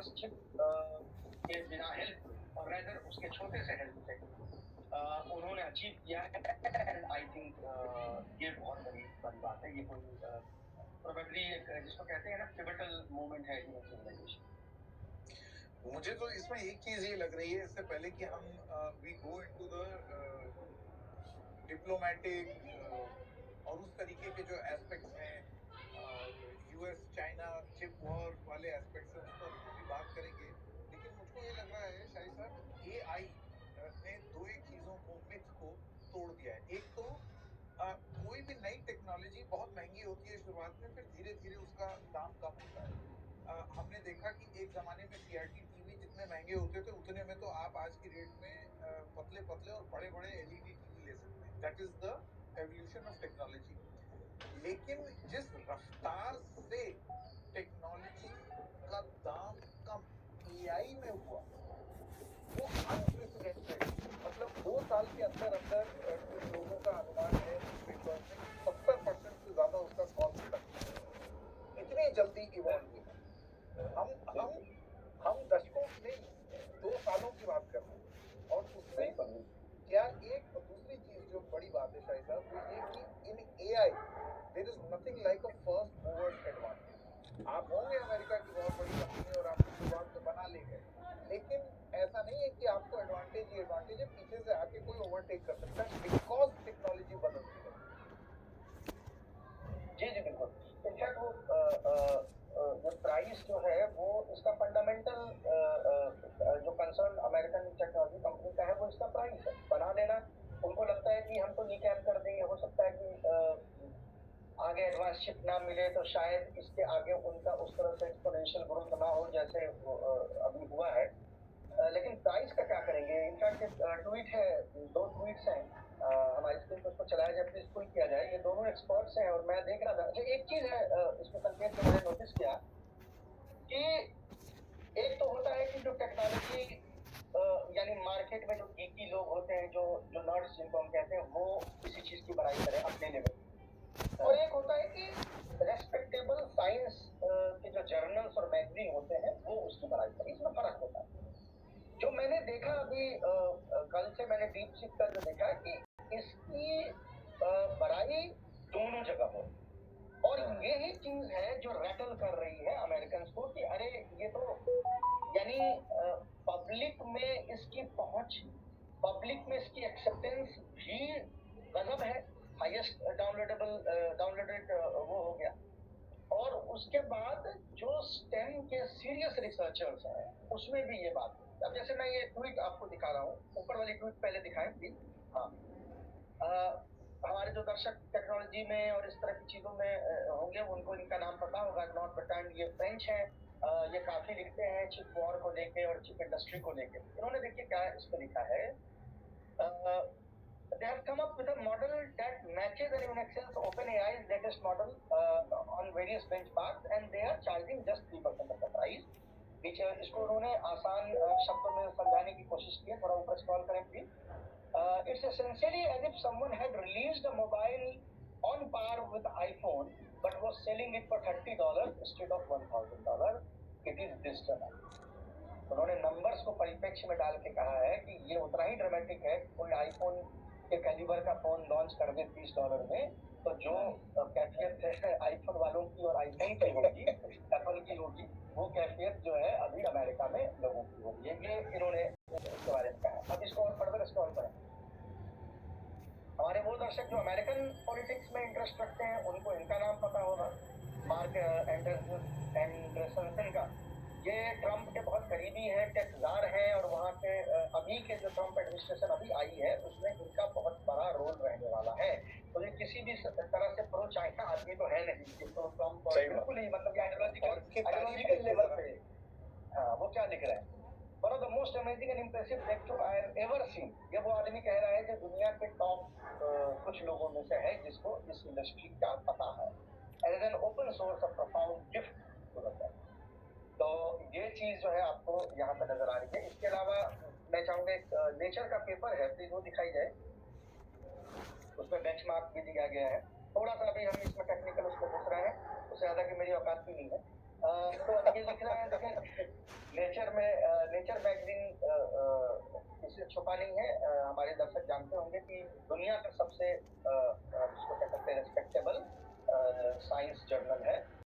Advance chip के बिना help और रेदर उसके छोटे से हेल्प से उन्होंने अचीव किया है। एंड आई थिंक ये बहुत बड़ी बात है। ये कोई प्रोबेबली जिसको कहते हैं ना पिवटल मोमेंट है ह्यूमन सिविलाइजेशन। मुझे तो इसमें एक चीज ये लग रही है, इससे पहले कि हम we go into the diplomatic और उस तरीके के जो एस्पेक्ट्स हैं, यूएस चाइना चिप वॉर वाले एस्पेक्ट्स हैं, उस पर भी बात करेंगे। लेकिन मुझको ये लग रहा है शाही साहब, एआई ने दो एक चीजों को, मिथ को तोड़ दिया है। एक तो कोई भी नई टेक्नोलॉजी बहुत महंगी होती है शुरुआत में, फिर धीरे धीरे उसका दाम कम होता है। हमने देखा कि एक जमाने में सीआरटी टीवी जितने महंगे होते थे, उतने में तो आप आज की डेट में पतले पतले और बड़े बड़े एलईडी टीवी ले सकते हैं। That is the evolution of technology. लेकिन जिस रफ्तार से टेक्नोलॉजी का दाम कम एआई में हुआ, वो अनप्रेसिडेंटेड। मतलब 2 साल के अंदर अंदर कुछ लोगों का अनुमान है बिटकॉइन में 70% से ज्यादा उसका कॉस्ट इतनी जल्दी इवॉल्व हुआ। हम दशकों नहीं 2 सालों की बात कर रहे हैं। और उससे क्या एक दूसरी चीज जो बड़ी बात है शाही साहब, वो ये कि in AI there is nothing like a first movers advantage. आप होंगे अमेरिका की बहुत बड़ी कंपनी और आपको शुरुआत में बना ले गए, लेकिन ऐसा नहीं है कि आपको एडवांटेज ही एडवांटेज है, पीछे से आके कोई ओवरटेक कर सकता है बिकॉज टेक्नोलॉजी बदलती है। जी जी बिल्कुल। इनफैक्ट वो प्राइस जो है वो इसका फंडामेंटल जो कंसर्न अमेरिकन टेक्नोलॉजी कंपनी का है वो इसका प्राइस है। बना देना उनको लगता है कि हम तो नीकैप कर देंगे, हो सकता है कि आगे एडवांस शिप ना मिले तो शायद इसके आगे उनका उस तरह से एक्सपोनेंशियल ग्रोथ ना हो जैसे अभी हुआ है। लेकिन प्राइस का क्या करेंगे? इनफैक्ट एक ट्वीट है, 2 ट्वीट्स हैं हमारी स्क्रीन पर, उसको चलाया जाए प्लीज, पुल किया जाए। ये दोनों एक्सपर्ट्स हैं और मैं देख रहा था। अच्छा एक चीज है इसमें संकेत जो मैंने नोटिस किया कि एक तो होता है कि जो टेक्नोलॉजी यानी मार्केट में जो geeky लोग होते हैं, जो जो नर्ड्स जिनको हम कहते हैं, वो किसी चीज की बड़ाई करें अपने लेवल। और एक होता है कि रेस्पेक्टेबल साइंस के जो जर्नल्स और मैगजीन होते हैं वो उसकी बड़ाई करें। इसमें फर्क होता है। जो मैंने देखा अभी कल से मैंने डीप सीक का जो देखा है कि इसकी बड़ाई दोनों जगह हो, और यही चीज है जो रैटल कर रही है अमेरिकन को कि अरे ये तो यानी पब्लिक में इसकी पहुंच, पब्लिक में इसकी एक्सेप्टेंस भी गजब है। हाईएस्ट डाउनलोडेड वो हो गया। और उसके बाद जो स्टेम के सीरियस रिसर्चर्स हैं उसमें भी ये बात है। अब जैसे मैं ये ट्वीट आपको दिखा रहा हूँ, ऊपर वाली ट्वीट पहले दिखाएं प्लीज। हाँ, हमारे जो दर्शक टेक्नोलॉजी में और इस तरह की चीजों में होंगे उनको इनका नाम पता होगा, नॉट बटाइम। ये फ्रेंच है, ये काफी लिखते हैं चिप वॉर को लेके और चिप इंडस्ट्री को लेके। इन्होंने देखिए क्या इस पर लिखा है, they have come up with a model that matches and even excels OpenAI's latest model on various benchmarks, and they are charging just 3% of the price. which इसको उन्होंने आसान शब्दों में समझाने की कोशिश की है। थोड़ा ऊपर स्क्रॉल करें please. It's essentially as if someone had released a mobile on par with iPhone but was selling it for $30 instead of $1,000. It is this dramatic. उन्होंने नंबर्स को परिप्रेक्ष्य में डाल के कहा है कि ये उतना ही ड्रामेटिक है। कोई आईफोन के कैलिबर का फोन लॉन्च कर दे $30 में, तो जो कैफियत है आईफोन वालों की और आईफोन की होगी, एप्पल की होगी, वो कैफियत जो है अभी अमेरिका में लोगों की होगी। ये इन्होंने इसके बारे में कहा। अब इसको और फर्दर स्क्रॉल करें। हमारे वो दर्शक जो अमेरिकन पॉलिटिक्स में इंटरेस्ट रखते हैं उनको इनका नाम पता होगा, मार्क एंडरसन का। ये ट्रंप के बहुत करीबी है, टेक्जार है, और वहाँ के अभी के जो ट्रंप एडमिनिस्ट्रेशन अभी आई है उसमें इनका बहुत बड़ा रोल रहने वाला है। तो ये किसी भी तरह से प्रो चाइना आदमी तो है नहीं कि प्रो ट्रंप बिल्कुल ही, मतलब आइडियोलॉजिकल लेवल पे। हाँ, वो क्या लिख रहे हैं? One of the most amazing and impressive breakthrough I have ever seen. ये वो आदमी कह रहा है जो दुनिया के टॉप कुछ लोगों में से है जिसको इस इंडस्ट्री का पता है। As an open source of profound gift to the world. तो ये चीज जो है आपको यहाँ पे नजर आ रही है। इसके अलावा मैं चाहूंगा एक नेचर का पेपर है, प्लीज वो दिखाई जाए। उसमें बेंचमार्क भी दिया गया है। थोड़ा सा अभी हम इसमें टेक्निकल उसमें घुस रहे हैं, उससे ज्यादा की मेरी औकात भी नहीं है। तो ये लिख रहा है देखिए, नेचर मैगजीन इससे छुपा नहीं है। हमारे दर्शक जानते होंगे कि दुनिया का सबसे